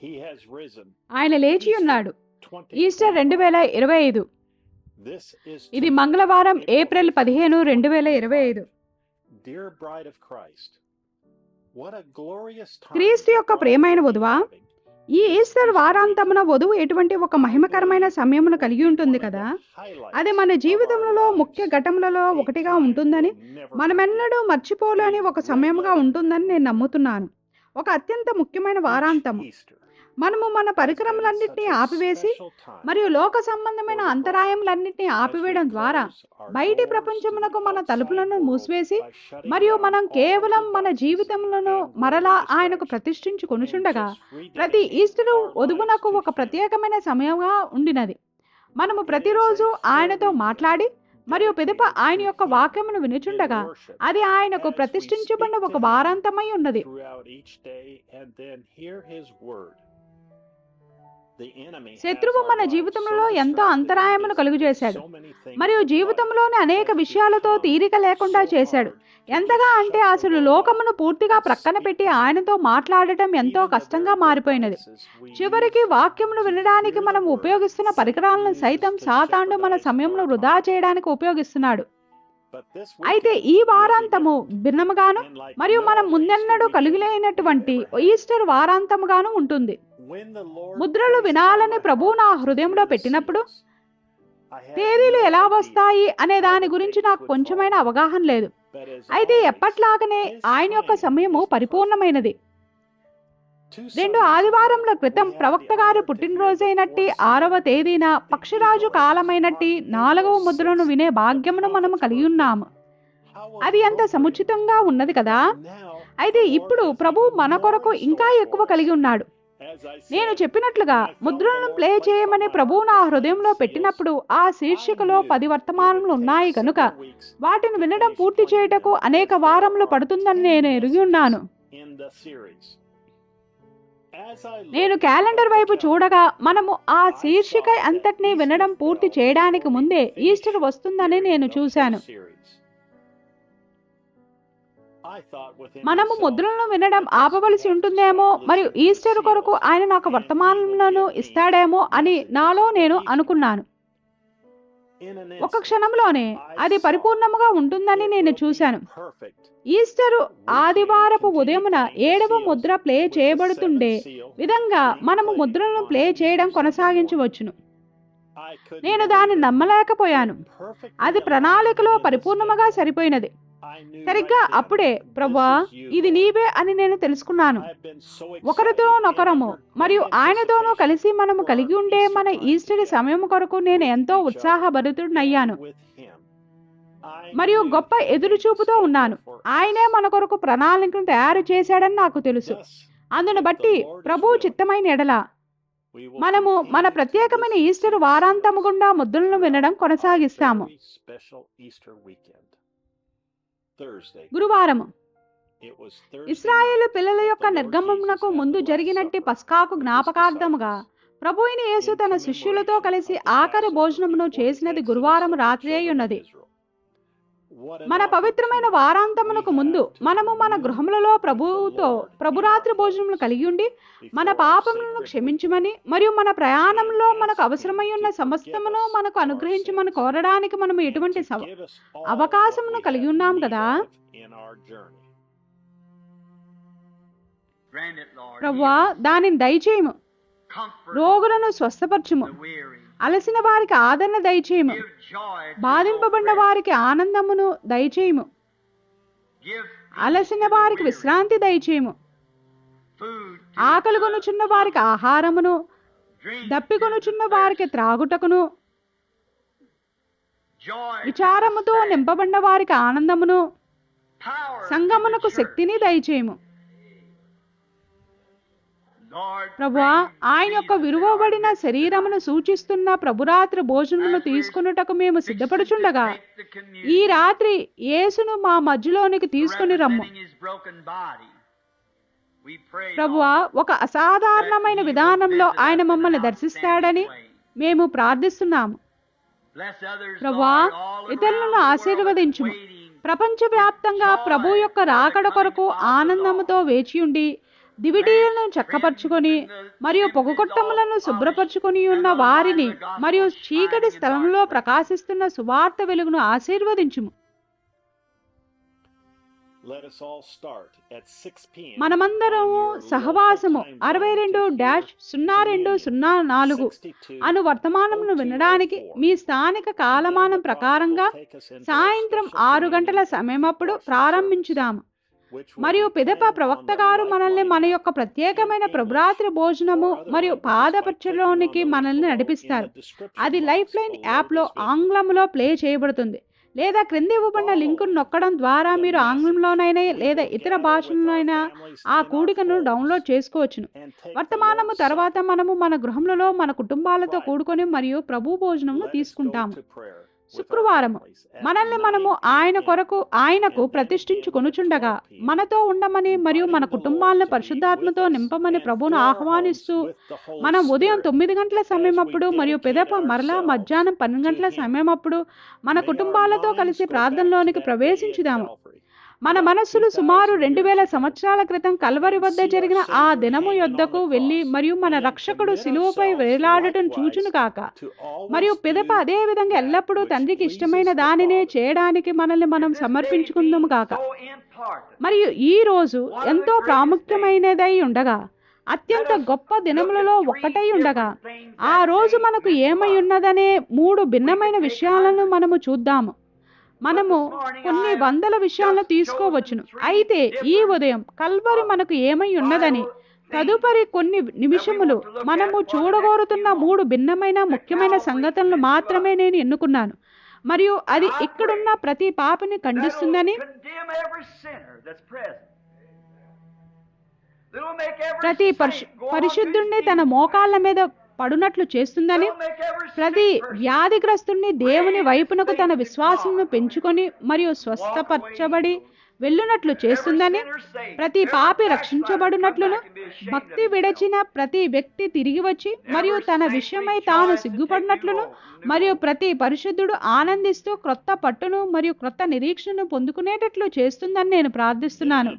He has risen. ఆయన లేచి ఉన్నాడు. ఈస్టర్ 2025. 2025. This is ఇది Tuesday, మంగళవారం April April 15, 2025. Dear bride of Christ, what a glorious time క్రీస్తు యొక్క God ప్రియమైన will be వధువా, having. ఈ ఈస్టర్ వారాంతమున వధువు ఎటువంటి ఒక మహిమకరమైన సమయమును కలిగి ఉంటుంది కదా. అది మన జీవితంలో ముఖ్య ఘటనలలో ఒకటిగా ఉంటుందని, మనమెన్నడూ మర్చిపోలేని ఒక సమయముగా ఉంటుందని నేను నమ్ముతున్నాను. ఒక అత్యంత ముఖ్యమైన వారాంతము. మనము మన పరికరములన్నింటినీ ఆపివేసి మరియు లోక సంబంధమైన అంతరాయములన్నింటినీ ఆపివేయడం ద్వారా బయటి ప్రపంచమునకు మన తలుపులను మూసివేసి మరియు మనం కేవలం మన జీవితములను మరలా ఆయనకు ప్రతిష్ఠించి కొనుచుండగా ప్రతి ఈస్టరు వధువునకు ఒక ప్రత్యేకమైన సమయంగా ఉండినది. మనము ప్రతిరోజు ఆయనతో మాట్లాడి మరియు పిదప ఆయన యొక్క వాక్యమును వినుచుండగా అది ఆయనకు ప్రతిష్ఠించబడిన ఒక వారాంతమై ఉన్నది. శత్రువు మన జీవితంలో ఎంతో అంతరాయమును కలుగజేశాడు మరియు జీవితంలోని అనేక విషయాలతో తీరిక లేకుండా చేశాడు. ఎంతగా అంటే అసలు లోకమును పూర్తిగా ప్రక్కన పెట్టి ఆయనతో మాట్లాడటం ఎంతో కష్టంగా మారిపోయినది. చివరికి వాక్యమును వినడానికి మనం ఉపయోగిస్తున్న పరికరాలను సైతం సాతానుడు మన సమయంలో వృధా చేయడానికి ఉపయోగిస్తున్నాడు. అయితే ఈ వారాంతము భిన్నముగాను మరియు మనం ముందెన్నడూ కలిగిలేనటువంటి ఈస్టర్ వారాంతముగాను ఉంటుంది. ముద్రలు వినాలని ప్రభువు నా హృదయంలో పెట్టినప్పుడు తేదీలు ఎలా వస్తాయి అనే దాని గురించి నాకు కొంచెమైన అవగాహన లేదు. అయితే ఎప్పట్లాగనే ఆయన యొక్క సమయము పరిపూర్ణమైనది. 2 ఆదివారముల క్రితం ప్రవక్త గారు పుట్టినరోజైనట్టి 6వ తేదీన పక్షిరాజు కాలమైనట్టి 4వ ముద్రను వినే భాగ్యమును మనము కలిగి ఉన్నాము. అది ఎంత సముచితంగా ఉన్నది కదా. అయితే ఇప్పుడు ప్రభు మన కొరకు ఇంకా ఎక్కువ కలిగి ఉన్నాడు. నేను చెప్పినట్లుగా ముద్రలను ప్లే చేయమని ప్రభువు నా హృదయంలో పెట్టినప్పుడు ఆ శీర్షికలో 10 వర్తమానములు ఉన్నాయి కనుక వాటిని వినడం పూర్తి చేయుటకు అనేక వారములు పడుతుందని నేను ఎరిగి ఉన్నాను. నేను క్యాలెండర్ వైపు చూడగా మనము ఆ శీర్షిక అంతటినీ వినడం పూర్తి చేయడానికి ముందే ఈస్టర్ వస్తుందని నేను చూశాను. మనము ముద్రలను వినడం ఆపవలసి ఉంటుందేమో మరియు ఈస్టర్ కొరకు ఆయన నాకు వర్తమానాలను ఇస్తాడేమో అని నాలో నేను అనుకున్నాను. ఒక క్షణంలోనే అది పరిపూర్ణముగా ఉంటుందని నేను చూశాను. ఈస్టరు ఆదివారపు ఉదయమున 7వ ముద్ర ప్లే చేయబడుతుండే విధంగా మనము ముద్రలను ప్లే చేయడం కొనసాగించవచ్చును. నేను దాన్ని నమ్మలేకపోయాను. అది ప్రణాళికలో పరిపూర్ణముగా సరిపోయినది. సరిగ్గా అప్పుడే ప్రభువా ఇది నీవే అని నేను తెలుసుకున్నాను. ఒకరితోనొకరము మరియు ఆయనతోనూ కలిసి మనము కలిగి ఉండే మన ఈస్టర్ సమయం కొరకు నేను ఎంతో ఉత్సాహభరితుడనయ్యాను మరియు గొప్ప ఎదురుచూపుతో ఉన్నాను. ఆయనే మన కొరకు ప్రణాళికను తయారు చేశాడని నాకు తెలుసు. అందును బట్టి ప్రభువు చిత్తమైన ఎడల మనము మన ప్రత్యేకమైన ఈస్టర్ వారాంతము గుండా ముద్రలను వినడం కొనసాగిస్తాము. గురువారము ఇశ్రాయేలు పిల్లల యొక్క నిర్గమమునకు ముందు జరిగినట్టి పస్కాకు జ్ఞాపకార్థముగా ప్రభు అయిన యేసు తన శిష్యులతో కలిసి ఆఖరి భోజనమును చేసినది గురువారం రాత్రి అయి ఉన్నది. మన పవిత్రమైన వారాంతమునకు ముందు మనము మన గృహములలో ప్రభువుతో ప్రభురాత్రి భోజనములు కలిగి ఉండి మన పాపములను క్షమించమని మరియు మన ప్రయాణంలో మనకు అవసరమై ఉన్న సమస్తమును మనకు అనుగ్రహించమని కోరడానికి మనము ఎటువంటి అవకాశమును కలిగి ఉన్నాం కదా. ప్రభువా దానిని దయచేయము. రోగులను స్వస్థపరచుము. అలసిన వారికి ఆదరణ దయచేయము. బాధింపబడిన వారికి ఆనందమును దయచేయము. అలసిన వారికి విశ్రాంతి దయచేయము. ఆకలిగొనుచున్న వారికి ఆహారమును, దప్పికొనుచున్న వారికి త్రాగుటకును, విచారముతో నింపబడిన వారికి ఆనందమును, సంగమునకు శక్తిని దయచేయము. ప్రభువా ఆయన యొక్క విరువబడిన శరీరమును సూచిస్తున్న ప్రభురాత్రి భోజనమును తీసుకొనుటకు మేము సిద్ధపడుచుండగా ఈ రాత్రి యేసును మా మధ్యలోనికి తీసుకుని రమ్ము. ప్రభువా ఒక అసాధారణమైన విధానంలో ఆయన మమ్మల్ని దర్శిస్తాడని మేము ప్రార్థిస్తున్నాము. ప్రభువా ఇతరులను ఆశీర్వదించుము. ప్రపంచవ్యాప్తంగా ప్రభు యొక్క రాకడ కొరకు ఆనందముతో వేచియుండి దివిటీలను చక్కపరుచుకొని మరియు పొగగొట్టములను శుభ్రపరుచుకొని ఉన్న వారిని మరియు చీకటి స్థలంలో ప్రకాశిస్తున్న సువార్త వెలుగును ఆశీర్వదించుము. మనమందరము సహవాసము 62-0204 అను వర్తమానమును వినడానికి మీ స్థానిక కాలమానం ప్రకారంగా సాయంత్రం 6 గంటల సమయమప్పుడు ప్రారంభించుదాము. మరియు పిదప ప్రవక్త గారు మనల్ని మన యొక్క ప్రత్యేకమైన ప్రభురాత్రి భోజనము మరియు పాదపచ్చలోనికి మనల్ని నడిపిస్తారు. అది లైఫ్ లైన్ యాప్లో ఆంగ్లంలో ప్లే చేయబడుతుంది, లేదా క్రింద ఇవ్వబడిన లింకును నొక్కడం ద్వారా మీరు ఆంగ్లంలోనైనా లేదా ఇతర భాషల్లోనైనా ఆ కూడికను డౌన్లోడ్ చేసుకోవచ్చును. వర్తమానము తర్వాత మనము మన గృహంలో మన కుటుంబాలతో కూడుకొని మరియు ప్రభు భోజనమును తీసుకుంటాము. శుక్రవారము మనల్ని మనము ఆయనకు ప్రతిష్ఠించుకొనుచుండగా మనతో ఉండమని మరియు మన కుటుంబాలను పరిశుద్ధాత్మతో నింపమని ప్రభువును ఆహ్వానిస్తూ మనం ఉదయం 9 గంటల సమయమప్పుడు మరియు పిదప మరలా మధ్యాహ్నం 12 గంటల సమయమప్పుడు మన కుటుంబాలతో కలిసి ప్రార్థనలోనికి ప్రవేశించుదాము. మన మనస్సులు సుమారు 2000 సంవత్సరాల క్రితం కల్వరి వద్ద జరిగిన ఆ దినము యొద్దకు వెళ్ళి మరియు మన రక్షకుడు శిలువపై వేలాడటం చూచును కాక. మరియు పిదప అదే విధంగా ఎల్లప్పుడూ తండ్రికి ఇష్టమైన దానినే చేయడానికి మనల్ని మనం సమర్పించుకుందాము కాక. మరియు ఈ రోజు ఎంతో ప్రాముఖ్యమైనదై ఉండగా, అత్యంత గొప్ప దినములలో ఒక్కటై ఉండగా, ఆ రోజు మనకు ఏమై ఉన్నదనే 3 భిన్నమైన విషయాలను మనము చూద్దాము. మనము కొన్ని వందల విషయాలను తీసుకోవచ్చును, అయితే ఈ ఉదయం కల్వరి మనకు ఏమై ఉన్నదని తదుపరి కొన్ని నిమిషములు మనము చూడగోరుతున్న 3 భిన్నమైన ముఖ్యమైన సంగతులను మాత్రమే నేను ఎన్నుకున్నాను. మరియు అది ఇక్కడున్న ప్రతి పాపిని ఖండిస్తుందని, ప్రతి పరిశుద్ధుణ్ణి తన మోకాళ్ళ మీద పడునట్లు చేస్తుందని, ప్రతి వ్యాధిగ్రస్తుణ్ణి దేవుని వైపునకు తన విశ్వాసమును పెంచుకొని మరియు స్వస్థపరచబడి వెళ్ళునట్లు చేస్తుందని, ప్రతి పాపి రక్షించబడినట్లును, భక్తి విడచిన ప్రతి వ్యక్తి తిరిగి వచ్చి మరియు తన విషయమై తాను సిగ్గుపడినట్లును, మరియు ప్రతి పరిశుద్ధుడు ఆనందిస్తూ క్రొత్త పట్టును మరియు క్రొత్త నిరీక్షణను పొందుకునేటట్లు చేస్తుందని నేను ప్రార్థిస్తున్నాను.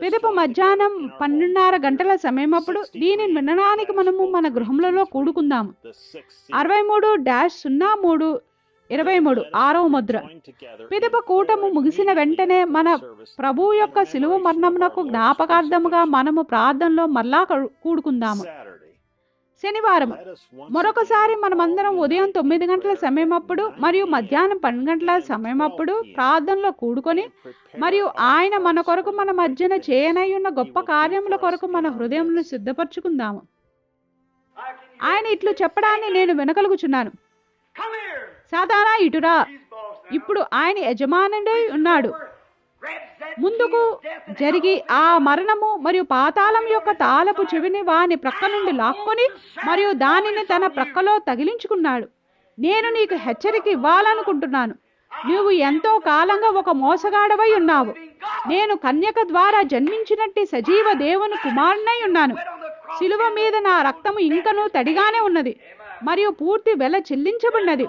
పిదప మధ్యాహ్నం 12:30 గంటల సమయమప్పుడు దీనిని వినడానికి మనము మన గృహములలో కూడుకుందాము. 63-03-23 6వ ముద్ర. పిదప కూటము ముగిసిన వెంటనే మన ప్రభువు యొక్క శిలువ మరణమునకు జ్ఞాపకార్థముగా మనము ప్రార్థనలో మరలా కూడుకుందాము. శనివారం మరొకసారి మనమందరం ఉదయం 9 గంటల సమయమప్పుడు మరియు మధ్యాహ్నం 12 గంటల సమయమప్పుడు ప్రార్థనలో కూడుకొని మరియు ఆయన మన కొరకు మన మధ్యన చేయనై ఉన్న గొప్ప కార్యముల కొరకు మన హృదయములను సిద్ధపరచుకుందాము. ఆయన ఇట్లు చెప్పడాన్ని నేను వినగలుగుచున్నాను. సాధారణ ఇటురా. ఇప్పుడు ఆయన యజమానుడై ఉన్నాడు. ముందుకు జరిగి ఆ మరణము మరియు పాతాళం యొక్క తాళపు చెవిని వాని ప్రక్క నుండి లాక్కొని మరియు దానిని తన ప్రక్కలో తగిలించుకున్నాడు. నేను నీకు హెచ్చరిక ఇవ్వాలనుకుంటున్నాను. నువ్వు ఎంతో కాలంగా ఒక మోసగాడవై ఉన్నావు. నేను కన్యక ద్వారా జన్మించినట్టి సజీవ దేవుని కుమారునై ఉన్నాను. శిలువ మీద నా రక్తము ఇంకనూ తడిగానే ఉన్నది మరియు పూర్తి వెల చెల్లించబడినది.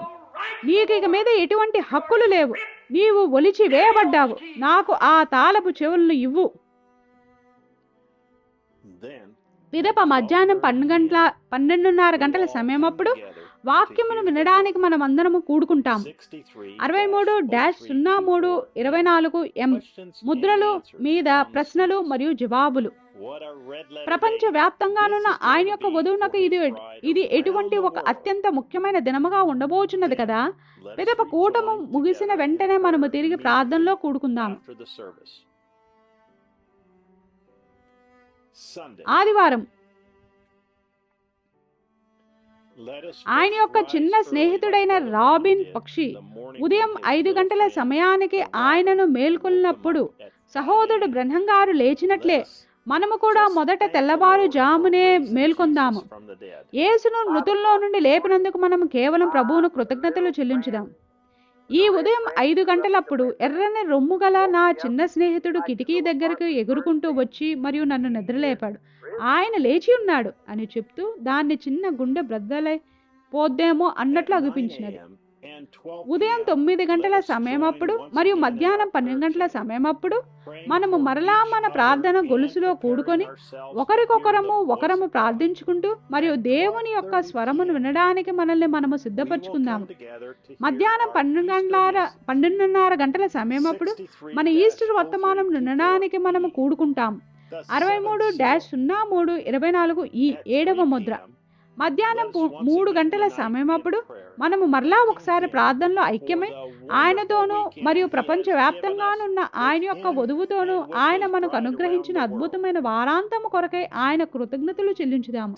నీకు ఇక మీద ఎటువంటి హక్కులు లేవు. నీవు ఒలిచి వేయబడ్డావు. నాకు ఆ తాళపు చెవులను ఇవ్వు. పిదప మధ్యాహ్నం 12:30 గంటల సమయమప్పుడు వాక్యమును వినడానికి మనం అందరము కూడుకుంటాము. 63-03-24 ముద్రలు మీద ప్రశ్నలు మరియు జవాబులు. ప్రపంచ వ్యాప్తంగానున్న ఆయన యొక్క వధువునకు ఇది ఎటువంటి ఒక అత్యంత ముఖ్యమైన దినముగా ఉండబోచున్నది కదా. పిదప కూటము ముగిసిన వెంటనే మనము తిరిగి ప్రార్థనలో కూడుకుందాము. ఆదివారం ఆయన యొక్క చిన్న స్నేహితుడైన రాబిన్ పక్షి ఉదయం 5 గంటల సమయానికి ఆయనను మేల్కొల్లినప్పుడు సహోదరుడు బ్రహ్నం గారు లేచినట్లే మనము కూడా మొదట తెల్లవారుజామునే మేల్కొందాము. యేసును మృతుల్లో నుండి లేపినందుకు మనం కేవలం ప్రభువును కృతజ్ఞతలు చెల్లించుదాం. ఈ ఉదయం 5 గంటలప్పుడు ఎర్రని రొమ్ము గల నా చిన్న స్నేహితుడు కిటికీ దగ్గరకు ఎగురుకుంటూ వచ్చి మరియు నన్ను నిద్రలేపాడు. ఆయన లేచి ఉన్నాడు అని చెప్తూ దాన్ని చిన్న గుండె బ్రద్దలై పోద్దేమో అన్నట్లు అనిపించినది. ఉదయం 9 గంటల సమయం అప్పుడు మరియు మధ్యాహ్నం 12 గంటల సమయం అప్పుడు మనము మరలా మన ప్రార్థన గొలుసులో కూడుకొని ఒకరము ప్రార్థించుకుంటూ మరియు దేవుని యొక్క స్వరమును వినడానికి మనల్ని మనము సిద్ధపరచుకుందాము. మధ్యాహ్నం 12:30 గంటల సమయం అప్పుడు మన ఈస్టర్ వర్తమానం వినడానికి మనము కూడుకుంటాము. 63-03-24 ఈ 7వ ముద్ర. మధ్యాహ్నం 3 గంటల సమయం అప్పుడు మనము మరలా ఒకసారి ప్రార్థనలో ఐక్యమై ఆయనతోనూ మరియు ప్రపంచవ్యాప్తంగానున్న ఆయన యొక్క వధువుతోనూ ఆయన మనకు అనుగ్రహించిన అద్భుతమైన వారాంతము కొరకై ఆయన కృతజ్ఞతలు చెల్లించుదాము.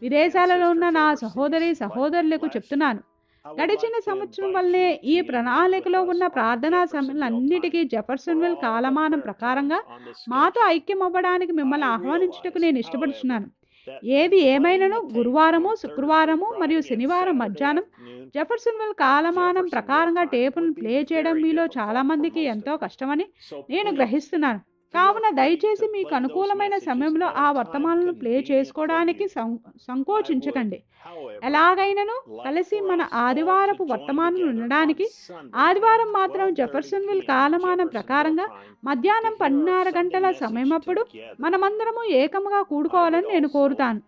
విదేశాలలో ఉన్న నా సహోదరులకు చెప్తున్నాను, గడిచిన సంవత్సరం వల్లనే ఈ ప్రణాళికలో ఉన్న ప్రార్థనా సమయాలన్నిటికీ జెఫర్సన్విల్ కాలమానం ప్రకారంగా మాతో ఐక్యం అవ్వడానికి మిమ్మల్ని ఆహ్వానించుటకు నేను ఇష్టపడుతున్నాను. ఏది ఏమైనాను గురువారము, శుక్రవారము మరియు శనివారం మధ్యాహ్నం జెఫర్సన్విల్ కాలమానం ప్రకారంగా టేపును ప్లే చేయడం మీలో చాలా మందికి ఎంతో కష్టమని నేను గ్రహిస్తున్నాను. కావున దయచేసి మీకు అనుకూలమైన సమయంలో ఆ వర్తమానాలను ప్లే చేసుకోవడానికి సంకోచించకండి. ఎలాగైనాను కలిసి మన ఆదివారపు వర్తమానం వినడానికి ఆదివారం మాత్రం జెఫర్సన్విల్ కాలమానం ప్రకారంగా మధ్యాహ్నం 12:30 గంటల సమయం అప్పుడు మనమందరము ఏకముగా కూడుకోవాలని నేను కోరుతాను.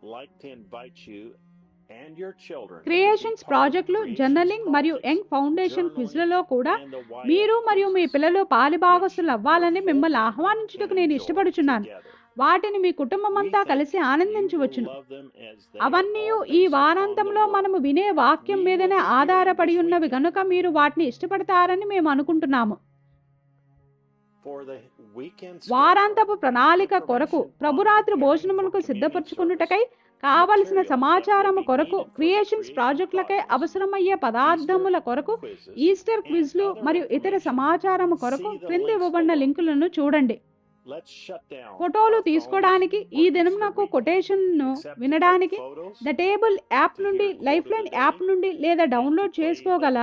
క్రియేషన్స్ ప్రాజెక్టులు, జర్నలింగ్ మరియు యంగ్ ఫౌండేషన్ క్విజ్లలో కూడా మీరు మరియు మీ పిల్లలు పాలిభాగస్తులు అవ్వాలని మిమ్మల్ని ఆహ్వానించుటకు నేను ఇష్టపడుచున్నాను. వాటిని మీ కుటుంబం అంతా కలిసి ఆనందించవచ్చును. అవన్నీ ఈ వారాంతంలో మనము వినే వాక్యం మీదనే ఆధారపడి ఉన్నవి గనుక మీరు వాటిని ఇష్టపడతారని మేము అనుకుంటున్నాము. వారాంతపు ప్రణాళిక కొరకు ప్రభురాత్రి భోజనములకు సిద్ధపరచుకున్నటకై కావలసిన సమాచారము కొరకు క్రియేషన్స్ ప్రాజెక్టులకై అవసరమయ్యే పదార్థముల కొరకు ఈస్టర్ క్విజ్లు మరియు ఇతర సమాచారము కొరకు క్రింద ఇవ్వబడిన లింకులను చూడండి. ఫోటోలు తీసుకోవడానికి ఈ దినం నాకు కొటేషన్ను వినడానికి ద టేబుల్ యాప్ నుండి, లైఫ్ లైన్ యాప్ నుండి లేదా డౌన్లోడ్ చేసుకోగల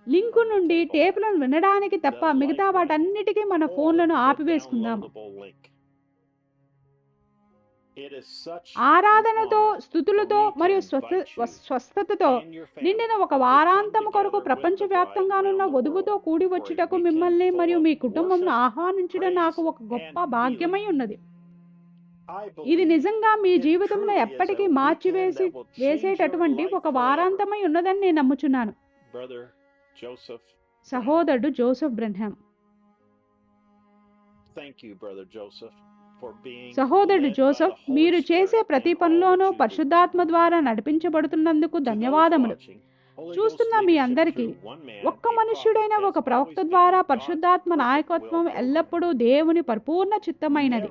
లింకు నుండి టేపులను వినడానికి తప్ప మిగతా వాటన్నిటికీ మన ఫోన్లను ఆపివేసుకుందాము. ఆరాధనతో, స్తుతులతో మరియు స్వస్థతతో నిండిన ఒక వారాంతము కొరకు ప్రపంచవ్యాప్తంగానున్న వధువుతో కూడి వచ్చుటకు మిమ్మల్ని మరియు మీ కుటుంబంను ఆహ్వానించడం నాకు ఒక గొప్ప భాగ్యమై ఉన్నది. ఇది నిజంగా మీ జీవితంలో ఎప్పటికీ వేసేటటువంటి ఒక వారాంతమై ఉన్నదని నేను నమ్ముచున్నాను. సహోదరుడు జోసెఫ్ బ్రెన్హామ్. సహోదరుడు జోసెఫ్, మీరు చేసే ప్రతి పనిలోనూ పరిశుద్ధాత్మ ద్వారా నడిపించబడుతున్నందుకు ధన్యవాదములు. చూస్తున్న మీ అందరికీ ఒక్క మనుష్యుడైన ఒక ప్రవక్త ద్వారా పరిశుద్ధాత్మ నాయకత్వం ఎల్లప్పుడూ దేవుని పరిపూర్ణ చిత్తమైనది.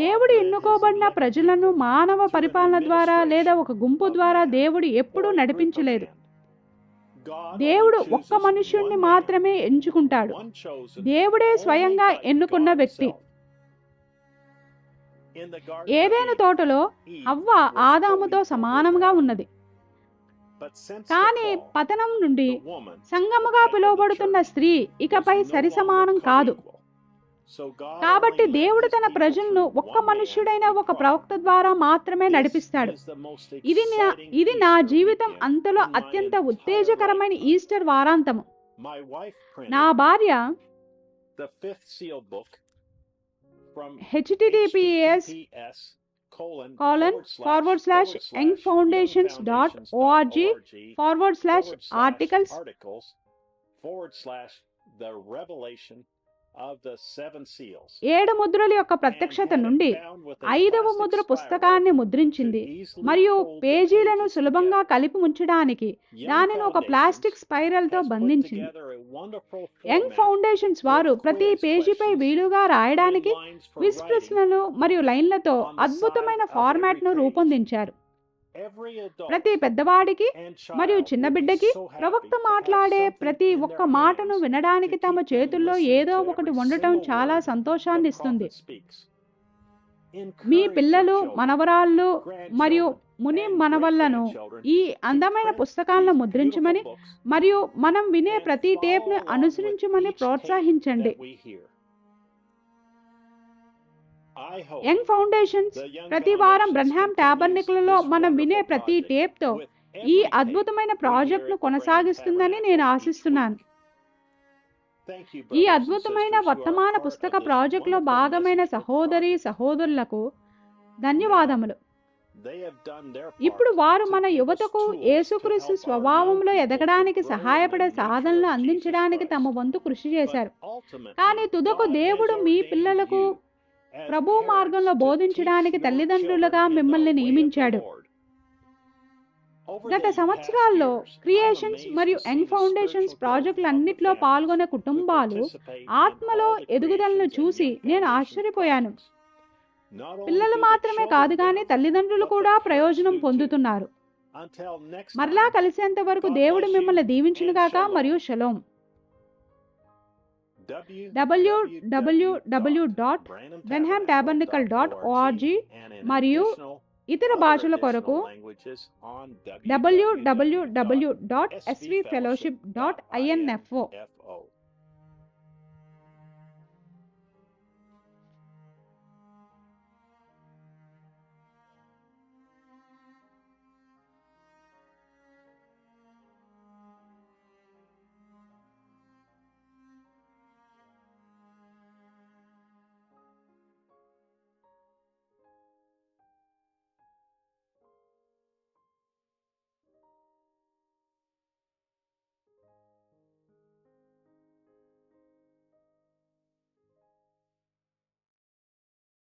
దేవుడు ఎన్నుకోబడిన ప్రజలను మానవ పరిపాలన ద్వారా లేదా ఒక గుంపు ద్వారా దేవుడు ఎప్పుడూ నడిపించలేదు. దేవుడు ఒక్క మనుష్యుణ్ణి మాత్రమే ఎంచుకుంటాడు. దేవుడే స్వయంగా ఎన్నుకున్న వ్యక్తి. ఏదైనా తోటలో హవ్వ ఆదాముతో సమానంగా ఉన్నది. కానీ పతనం నుండి సంగముగా పిలువబడుతున్న స్త్రీ ఇకపై సరి సమానం కాదు. కాబట్టి దేవుడు తన ప్రజలను ఒక్క మనుష్యుడైన ఒక ప్రవక్త ద్వారా మాత్రమే నడిపిస్తాడు. ఇది నా జీవితం అంతలో అత్యంత ఉత్తేజకరమైన ఈస్టర్ వారాంతము. నా భార్య https://youngfoundations.org/articles/7 ముద్రల యొక్క ప్రత్యక్షత నుండి 5వ ముద్ర పుస్తకాన్ని ముద్రించింది మరియు పేజీలను సులభంగా కలిపి ఉంచడానికి దానిని ఒక ప్లాస్టిక్ స్పైరల్తో బంధించింది. యంగ్ ఫౌండేషన్స్ వారు ప్రతి పేజీపై వీలుగా రాయడానికి క్విజ్ ప్రశ్నలు మరియు లైన్లతో అద్భుతమైన ఫార్మాట్ను రూపొందించారు. ప్రతి పెద్దవాడికి మరియు చిన్న బిడ్డకి ప్రవక్త మాట్లాడే ప్రతి ఒక్క మాటను వినడానికి తమ చేతుల్లో ఏదో ఒకటి ఉండటం చాలా సంతోషాన్ని ఇస్తుంది. మీ పిల్లలు, మనవరాళ్ళు మరియు ముని మనవళ్లను ఈ అందమైన పుస్తకాలను ముద్రించమని మరియు మనం వినే ప్రతి టేప్ను అనుసరించమని ప్రోత్సహించండి. యంగ్ ఫౌండేషన్స్ ప్రతి వారం బ్రన్హామ్ టాబర్నికల్లో మనం వినే ప్రతి టేప్తో ఈ అద్భుతమైన ప్రాజెక్టును కొనసాగిస్తుందని నేను ఆశిస్తున్నాను. ఈ అద్భుతమైన వర్తమాన పుస్తక ప్రాజెక్టులో భాగమైన సహోదరి సహోదరులకు ధన్యవాదములు. ఇప్పుడు వారు మన యువతకు యేసుక్రీస్తు స్వభావంలో ఎదగడానికి సహాయపడే సాధనలు అందించడానికి తమ వంతు కృషి చేశారు. కానీ తుదకు దేవుడు మీ పిల్లలకు ప్రభు మార్గంలో బోధించడానికి తల్లిదండ్రులుగా మిమ్మల్ని నియమించాడు. గత సంవత్సరాల్లో క్రియేషన్స్ మరియు యంగ్ ఫౌండేషన్స్ ప్రాజెక్టులన్నిటిలో పాల్గొనే కుటుంబాలు ఆత్మలో ఎదుగుదలను చూసి నేను ఆశ్చర్యపోయాను. పిల్లలు మాత్రమే కాదు కానీ తల్లిదండ్రులు కూడా ప్రయోజనం పొందుతున్నారు. మరలా కలిసేంత వరకు దేవుడు మిమ్మల్ని దీవించునుగాక. మరియు షలోం. www.branhamtabernacle.org మరియు ఇతర భాషల కొరకు www.svfellowship.info